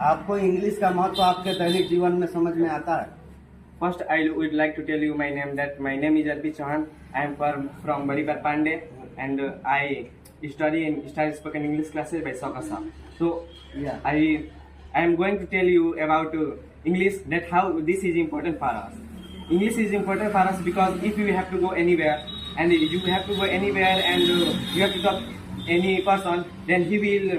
आपको इंग्लिश का महत्व आपके दैनिक जीवन में समझ में आता है? First, I would like to tell you my name. That my name is Arpi Chauhan. I am from Baripar Pandey, and I study in Style Spoken English classes by Sokasa. So, Yeah. I am going to tell you about English. That how this is important for us. English is important for us because if you have to go anywhere, and you have to go anywhere, and you have to talk any person, then he will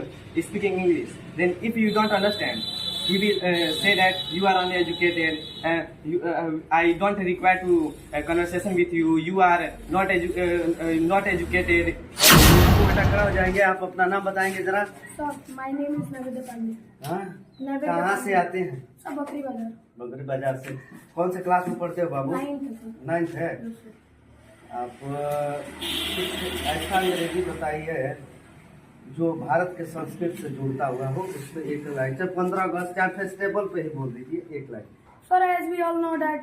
speaking English. Then if you don't understand, he will say that you are uneducated. I don't require to conversation with you. You are not educated. बेटा खड़ा हो जाएंगे, आप अपना नाम बताएंगे जरा। Sir, my name is Navida Pandey. हाँ, नैवेद्य कहाँ पांडे। से आते हैं? सब बकरी बाजार। बकरी बाजार से। कौन से क्लास में पढ़ते हो बाबू? 9th है सर। 9th है। Yes, sir. आप कुछ ऐसा अंग्रेजी बताइए जो भारत के संस्कृति से जुड़ता हुआ हो, उस पर एक लाइन। जब 15 अगस्त या फेस्टिवल पे ही बोल दीजिए एक line. Sir, as we all know that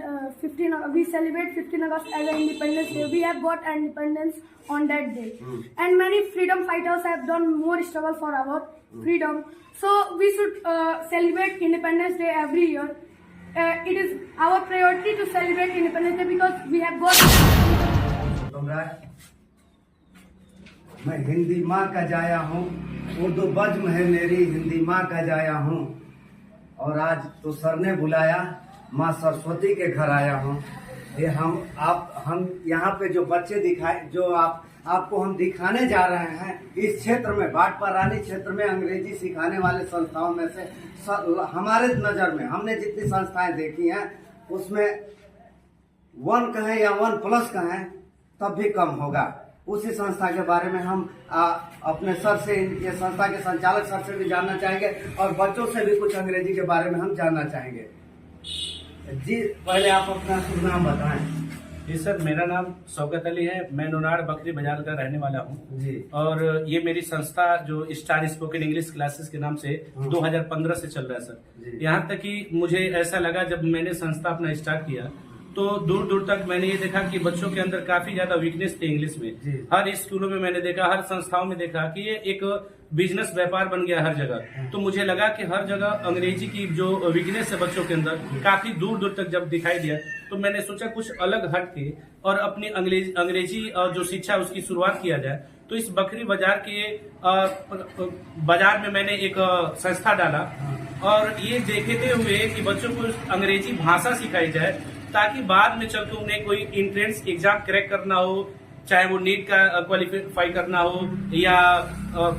we celebrate 15 August as an Independence Day. We have got independence on that day, and many freedom fighters have done more struggle for our freedom. So we should celebrate Independence Day every year. It is our priority to celebrate Independence Day because we have got. मैं हिंदी माँ का जाया हूँ, उर्दू बज्म है मेरी, हिंदी माँ का जाया हूँ, और आज तो सर ने बुलाया, माँ सरस्वती के घर आया हूँ। ये हम यहाँ पे जो बच्चे दिखाए, जो आपको हम दिखाने जा रहे हैं, इस क्षेत्र में भाटपारानी क्षेत्र में अंग्रेजी सिखाने वाले संस्थाओं में से हमारे नज़र में हमने जितनी संस्थाएं देखी हैं उसमें 1 कहें या 1+ कहें तब भी कम होगा। उसी संस्था के बारे में हम अपने सर से, ये संस्था के संचालक सर से भी जानना चाहेंगे और बच्चों से भी कुछ अंग्रेजी के बारे में हम जानना चाहेंगे। जी, पहले आप अपना शुभ नाम बताएं। जी सर, मेरा नाम शौकत अली है। मैं नोनाड़ बकरी बाजार का रहने वाला हूँ जी। और ये मेरी संस्था जो स्टार स्पोकन इंग्लिश क्लासेस के नाम से 2015 से चल रहा है सर। यहाँ तक कि मुझे ऐसा लगा जब मैंने संस्था अपना स्टार्ट किया तो दूर दूर तक मैंने ये देखा कि बच्चों के अंदर काफी ज्यादा वीकनेस थी इंग्लिश में। हर स्कूलों में मैंने देखा, हर संस्थाओं में देखा कि ये एक बिजनेस व्यापार बन गया हर जगह। तो मुझे लगा कि हर जगह अंग्रेजी की जो वीकनेस है बच्चों के अंदर काफी दूर दूर तक जब दिखाई दिया तो मैंने सोचा कुछ अलग हट के और अपनी अंग्रेजी जो शिक्षा उसकी शुरुआत किया जाए। तो इस बकरी बाजार के बाजार में मैंने एक संस्था डाला और ये देखते हुए कि बच्चों को अंग्रेजी भाषा सिखाई जाए ताकि बाद में चलकर उन्हें कोई एंट्रेंस एग्जाम क्रैक करना हो, चाहे वो नीट का क्वालिफाई करना हो या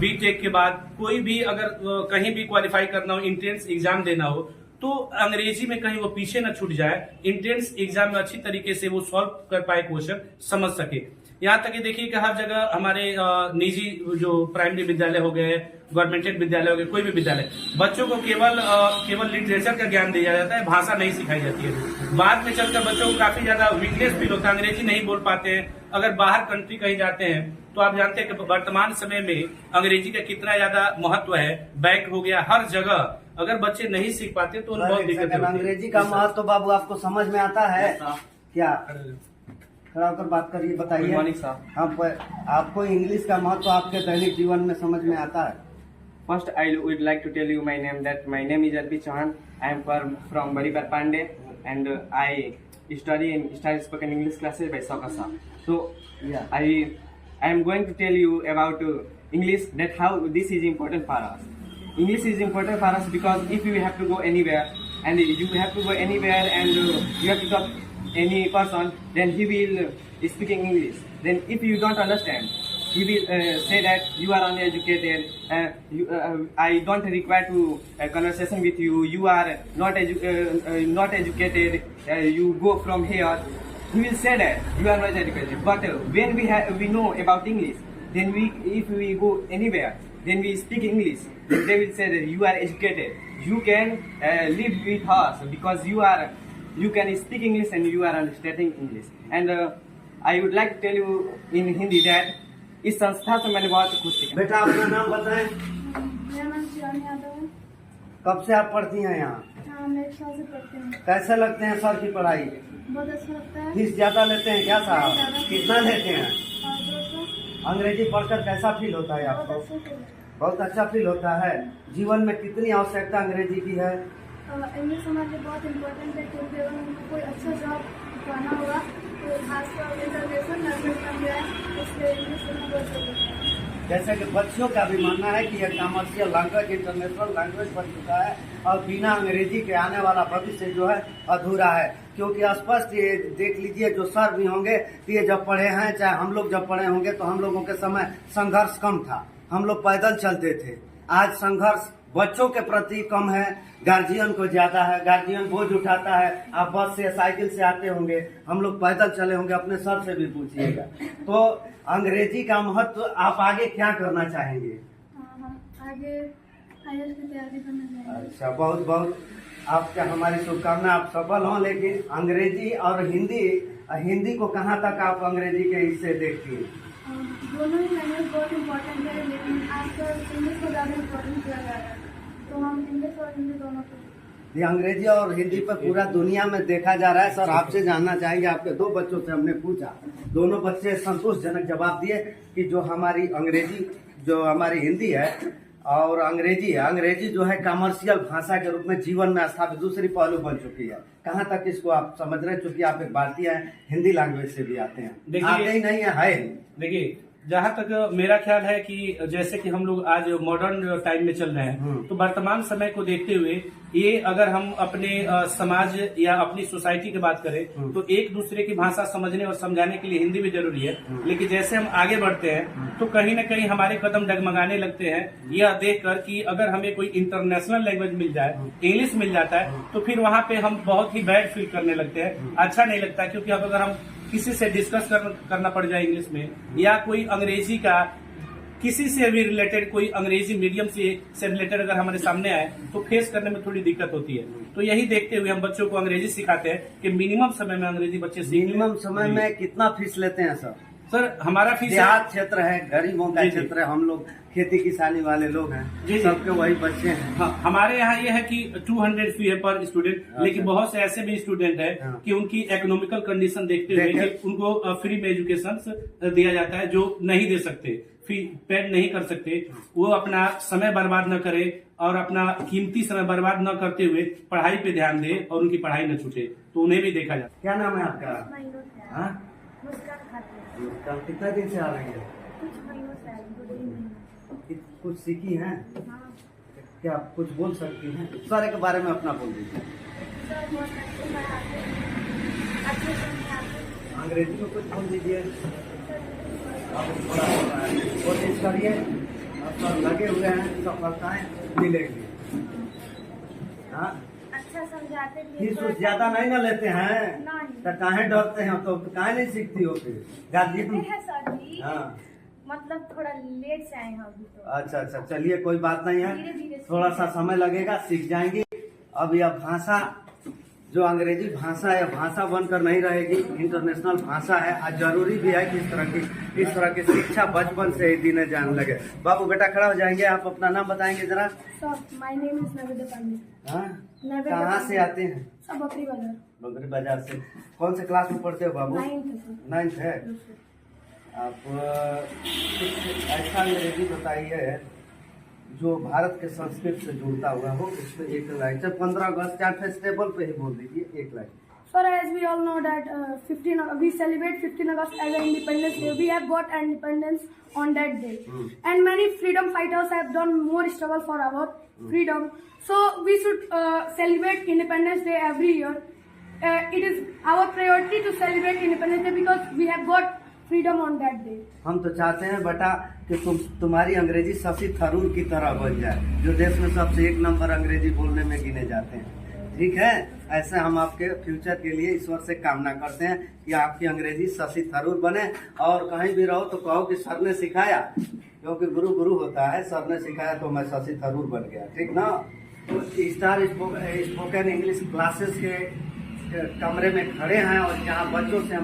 बीटेक के बाद कोई भी अगर कहीं भी क्वालिफाई करना हो, एंट्रेंस एग्जाम देना हो, तो अंग्रेजी में कहीं वो पीछे न छूट जाए, एंट्रेंस एग्जाम में अच्छी तरीके से वो सॉल्व कर पाए, क्वेश्चन समझ सके। यहाँ तक कि देखिए कि हर जगह हमारे निजी जो प्राइमरी विद्यालय हो गए, गवर्नमेंटेड विद्यालय हो गए, कोई भी विद्यालय, बच्चों को केवल लिटरेचर का ज्ञान दिया जाता है, भाषा नहीं सिखाई जाती है। बाद में चलकर बच्चों को काफी ज्यादा वीकनेस फील होता है, अंग्रेजी नहीं बोल पाते हैं। अगर बाहर कंट्री कहीं जाते हैं तो आप जानते हैं कि वर्तमान समय में अंग्रेजी का कितना ज्यादा महत्व है। बैंक हो गया, हर जगह अगर बच्चे नहीं सीख पाते तो उन्हें बहुत दिक्कत होती है। अंग्रेजी का महत्व बाबू आपको समझ में आता है क्या? खड़ा होकर बात करिए, बताइए। Good morning sir. आपको इंग्लिश का महत्व आपके दैनिक जीवन में समझ में आता है? First, I would like to tell you my name. That my name is Arpi Chauhan. I am from Baripar Pandey, and I study in Style Spoken English classes by Sokasa. So, Yeah. I am going to tell you about English. That how this is important for us. English is important for us because if you have to go anywhere, and you have to talk any person, then he will speaking English. Then if you don't understand, he will say that you are uneducated. I don't require to conversation with you. You are not educated. You go from here. He will say that you are not educated. But when we know about English, then if we go anywhere, then we speak English. Then they will say that you are educated. You can live with us because you can speak English and you are understanding English. And I would like to tell you in Hindi that इस संस्था से मैंने बहुत कुछ सीखा। बेटा अपना नाम बताएं। मेरा नाम शिवानी यादव है। कब से आप पढ़ती हैं यहाँ? हाँ, मैं 1 साल से पढ़ती हूँ। कैसे लगते हैं सर की पढ़ाई? बहुत अच्छा लगता है। फीस ज्यादा लेते हैं क्या साहब? ज्यादा। कितना लेते हैं? और दोस्तों, अंग्रेजी पढ़कर कैसा फील होता है बहुत आपको? अच्छा लगता है। बहुत अच्छा फील होता है। जीवन में कितनी आवश्यकता अंग्रेजी की है? इंग्लिश हमारे लिए बहुत इम्पोर्टेंट है, क्योंकि अगर हमको कोई अच्छा जॉब पाना होगा तो खासतौर पर इंटरनेशनल लैंग्वेज बन गया है, इसलिए इंग्लिश हमें बहुत जरूरत है। जैसे कि बच्चों का भी मानना है कि यह कमर्शियल लैंग्वेज इंटरनेशनल लैंग्वेज बन चुका है और बिना अंग्रेजी के आने वाला भविष्य जो है अधूरा है। क्योंकि स्पष्ट ये देख लीजिए, जो सर भी होंगे ये जब पढ़े हैं, चाहे हम लोग जब पढ़े होंगे, तो हम लोगों के समय संघर्ष कम था, हम लोग पैदल चलते थे। आज संघर्ष बच्चों के प्रति कम है, गार्जियन को ज्यादा है। गार्जियन बोझ उठाता है, आप बस से साइकिल से आते होंगे, हम लोग पैदल चले होंगे, अपने सर से भी पूछिएगा। तो अंग्रेजी का महत्व, आप आगे क्या करना चाहेंगे? आगे IELTS की तैयारी करना चाहिए। अच्छा, बहुत बहुत आपका हमारी शुभकामना, आप सफल हों। लेकिन अंग्रेजी और हिंदी को कहाँ तक आप अंग्रेजी के हिस्से देखती हैं? दोनों ही लैंग्वेज बहुत इम्पोर्टेंट है, लेकिन आजकल इंग्लिश को ज़्यादा इम्पोर्टेंट किया जा रहा है, तो हम इंग्लिश और हिंदी दोनों को। ये अंग्रेजी और हिंदी पर पूरा दुनिया में देखा जा रहा है। सर, आपसे जानना चाहेंगे, आपके 2 बच्चों से हमने पूछा, दोनों बच्चे संतोषजनक जवाब दिए कि जो हमारी अंग्रेजी, जो हमारी हिंदी है और अंग्रेजी जो है कमर्शियल भाषा के रूप में जीवन में स्थापित दूसरी पहलू बन चुकी है। कहाँ तक इसको आप समझ रहे हैं? चूंकि आप एक भारतीय हैं, हिंदी लैंग्वेज से भी आते हैं, आते ही नहीं है। देखिए, जहाँ तक मेरा ख्याल है कि जैसे कि हम लोग आज मॉडर्न टाइम में चल रहे हैं, तो वर्तमान समय को देखते हुए ये अगर हम अपने समाज या अपनी सोसाइटी की बात करें तो एक दूसरे की भाषा समझने और समझाने के लिए हिंदी भी जरूरी है। लेकिन जैसे हम आगे बढ़ते हैं तो कहीं न कहीं हमारे कदम डगमगाने लगते हैं यह देखकर कि अगर हमें कोई इंटरनेशनल लैंग्वेज मिल जाए, इंग्लिश मिल जाता है, तो फिर वहाँ पे हम बहुत ही बैड फील करने लगते हैं, अच्छा नहीं लगता। क्योंकि अब अगर हम किसी से डिस्कस करना पड़ जाए इंग्लिश में, या कोई अंग्रेजी का किसी से भी रिलेटेड, कोई अंग्रेजी मीडियम से रिलेटेड अगर हमारे सामने आए तो फेस करने में थोड़ी दिक्कत होती है। तो यही देखते हुए हम बच्चों को अंग्रेजी सिखाते हैं कि मिनिमम समय में अंग्रेजी बच्चे सीख। मिनिमम समय में कितना फीस लेते हैं सर? सर, हमारा फीस देहात क्षेत्र है, गरीबों का क्षेत्र है, हम लोग खेती किसानी वाले लोग हैं, सबके वही बच्चे हैं। हाँ, हमारे यहाँ ये है कि 200 फी है पर स्टूडेंट। लेकिन बहुत से ऐसे भी स्टूडेंट है कि उनकी इकोनॉमिकल कंडीशन देखते हुए कि उनको फ्री में एजुकेशन दिया जाता है, जो नहीं दे सकते, फी पेड नहीं कर सकते, वो अपना समय बर्बाद न करे और अपना कीमती समय बर्बाद न करते हुए पढ़ाई पे ध्यान दे और उनकी पढ़ाई न छूटे, तो उन्हें भी देखा जाता है। क्या नाम है आपका? मुस्कान, कितना दिन से आ रही है? कुछ सीखी हैं? क्या कुछ बोल सकती हैं? सारे के बारे में अपना बोल दीजिए। अंग्रेजी में कुछ बोल दीजिए। आप थोड़ा कोशिश करिए, आप लगे हुए हैं, सफलताएं मिलेंगी। हाँ, अच्छा समझाते फीस ज्यादा नहीं ना लेते हैं, तो काहे डरते हैं? तो काहे नहीं सीखती हो फिर? गार्जियन, हाँ, मतलब थोड़ा लेट से आए हैं अभी तो। अच्छा, चलिए कोई बात नहीं है, थोड़ा सा समय लगेगा, सीख जाएंगी। अब यह भाषा, जो अंग्रेजी भाषा है, भाषा बनकर नहीं रहेगी, इंटरनेशनल भाषा है। आज जरूरी भी है कि इस तरह की शिक्षा बचपन से ही देने जाने लगे। बाबू बेटा खड़ा हो जाएंगे, आप अपना नाम बताएंगे जरा? My name is Naved Pandey. हाँ, कहाँ से आते हैं? सब बकरी बाजार। बकरी बाजार से। कौन से क्लास में पढ़ते हो बाबू? 9th है। आप कुछ ऐसा अंग्रेजी बताइए जो भारत के संस्कृति से जुड़ता हुआ हो, उसमें एक लाइन, 15 अगस्त चाहे फेस्टिवल पे ही बोल दीजिए, एक line. Sir, as we all know that we celebrate 15 August as an Independence Day. We have got independence on that day, and many freedom fighters have done more struggle for our freedom. So we should celebrate Independence Day every year. It is our priority to celebrate Independence Day because we have got freedom on that day. हम तो चाहते हैं बेटा कि तुम्हारी अंग्रेजी शशि थरूर की तरह बन जाए, जो देश में सबसे 1 नंबर अंग्रेजी बोलने में गिने जाते हैं। ठीक है, ऐसे हम आपके फ्यूचर के लिए ईश्वर से कामना करते हैं कि आपकी अंग्रेजी शशि थरूर बने, और कहीं भी रहो तो कहो कि सर ने सिखाया, क्योंकि गुरु गुरु होता है, सर ने सिखाया तो मैं शशि थरूर बन गया। ठीक ना? तो स्टार स्पोकन इंग्लिश क्लासेस के कमरे में खड़े हैं और जहाँ बच्चों से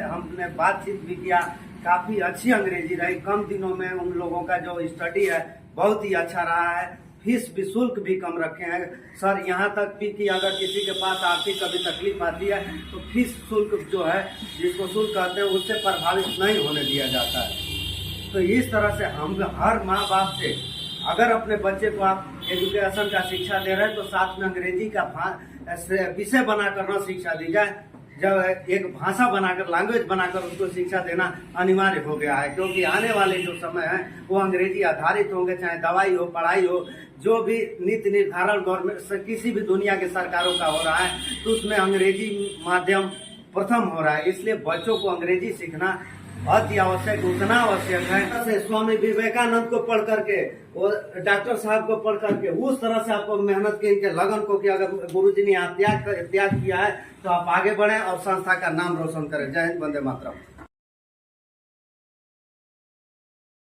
हमने बातचीत भी किया, काफी अच्छी अंग्रेजी रही। कम दिनों में उन लोगों का जो स्टडी है बहुत ही अच्छा रहा है। फीस भी, शुल्क भी कम रखे हैं सर, यहाँ तक भी कि अगर किसी के पास आर्थिक कभी तकलीफ आती है तो फीस शुल्क जो है, जिसको शुल्क कहते हैं, उससे प्रभावित नहीं होने दिया जाता है। तो इस तरह से हम हर माँ बाप से अगर अपने बच्चे को आप एजुकेशन का शिक्षा दे रहे हैं तो साथ में अंग्रेजी का विषय बनाकर न शिक्षा दी जाए, जब एक भाषा बनाकर, लैंग्वेज बनाकर उसको शिक्षा देना अनिवार्य हो गया है, क्योंकि आने वाले जो समय है वो अंग्रेजी आधारित होंगे, चाहे दवाई हो, पढ़ाई हो, जो भी नीति निर्धारण गवर्नमेंट से किसी भी दुनिया के सरकारों का हो रहा है तो उसमें अंग्रेजी माध्यम प्रथम हो रहा है। इसलिए बच्चों को अंग्रेजी सीखना अति आवश्यक, उतना आवश्यक है से स्वामी विवेकानंद को पढ़ करके और डॉक्टर साहब को पढ़ करके उस तरह से आपको मेहनत की, इनके लगन को कि अगर गुरुजी ने त्याग किया है तो आप आगे बढ़े और संस्था का नाम रोशन करें। जय हिंद, वंदे मातरम।